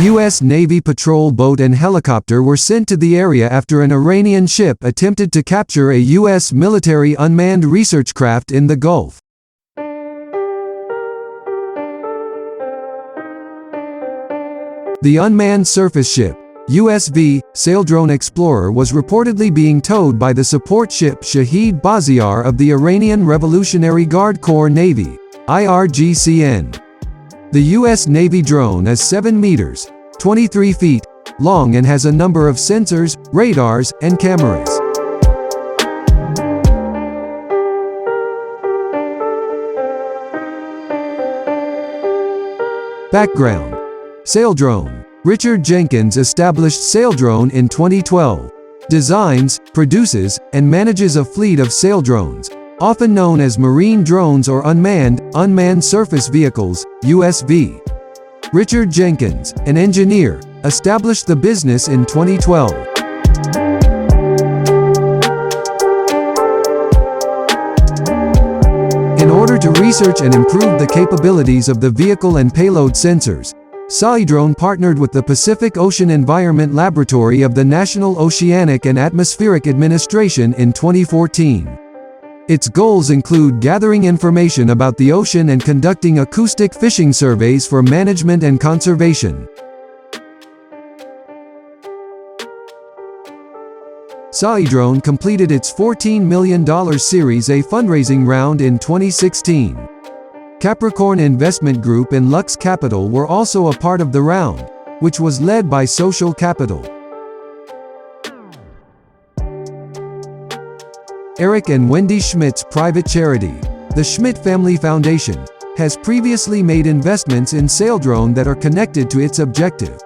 U.S. Navy patrol boat and helicopter were sent to the area after an Iranian ship attempted to capture a U.S. military unmanned research craft in the Gulf. The unmanned surface ship, USV, Saildrone Explorer, was reportedly being towed by the support ship Shahid Baziar of the Iranian Revolutionary Guard Corps Navy, IRGCN. The U.S. Navy drone is 7 meters, 23 feet, long and has a number of sensors, radars, and cameras. Background: Saildrone. Richard Jenkins established Saildrone in 2012. Designs, produces, and manages a fleet of saildrones, often known as marine drones or unmanned surface vehicles, USV. Richard Jenkins, an engineer, established the business in 2012. In order to research and improve the capabilities of the vehicle and payload sensors, Saidrone partnered with the Pacific Ocean Environment Laboratory of the National Oceanic and Atmospheric Administration in 2014. Its goals include gathering information about the ocean and conducting acoustic fishing surveys for management and conservation. Saidrone completed its $14 million Series A fundraising round in 2016. Capricorn Investment Group and Lux Capital were also a part of the round, which was led by Social Capital. Eric and Wendy Schmidt's private charity, the Schmidt Family Foundation, has previously made investments in Saildrone that are connected to its objective.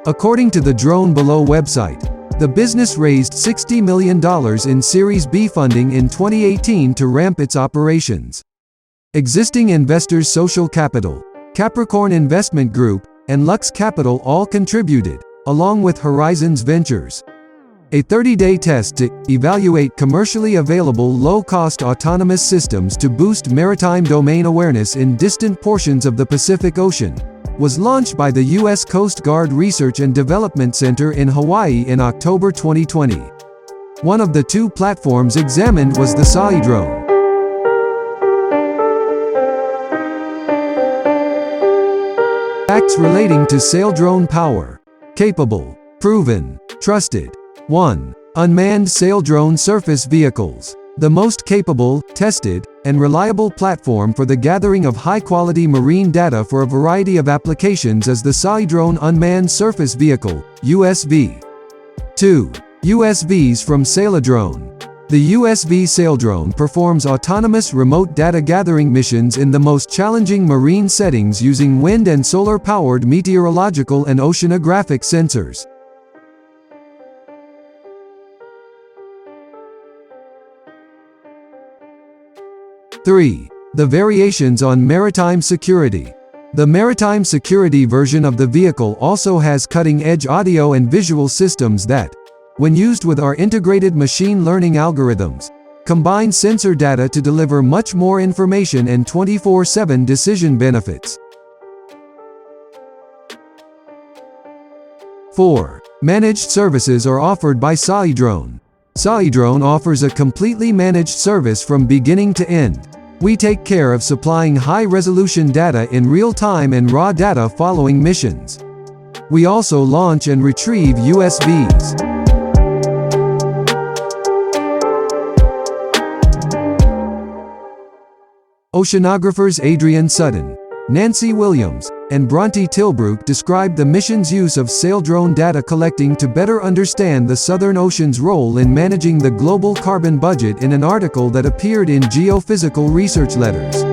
According to the Drone Below website, the business raised $60 million in Series B funding in 2018 to ramp its operations. Existing investors Social Capital, Capricorn Investment Group, and Lux Capital all contributed, along with Horizons Ventures. A 30-day test to evaluate commercially available low-cost autonomous systems to boost maritime domain awareness in distant portions of the Pacific Ocean was launched by the U.S. Coast Guard Research and Development Center in Hawaii in October 2020. One of the two platforms examined was the Saidrone. Facts relating to Saildrone power: capable, proven, trusted. 1. Unmanned Saildrone surface vehicles. The most capable, tested, and reliable platform for the gathering of high-quality marine data for a variety of applications is the Saidrone Unmanned Surface Vehicle, USV. 2. USVs from Saildrone. The USV Saildrone performs autonomous remote data gathering missions in the most challenging marine settings using wind and solar-powered meteorological and oceanographic sensors. Three. The variations on maritime security. The maritime security version of the vehicle also has cutting-edge audio and visual systems that, when used with our integrated machine learning algorithms, combine sensor data to deliver much more information and 24/7 decision benefits. 4. Managed services are offered by Saidrone. Saidrone offers a completely managed service from beginning to end. We take care of supplying high-resolution data in real time and raw data following missions. We also launch and retrieve USVs. Oceanographers Adrian Sutton, Nancy Williams, and Bronte Tilbrook described the mission's use of Saildrone data collecting to better understand the Southern Ocean's role in managing the global carbon budget in an article that appeared in Geophysical Research Letters.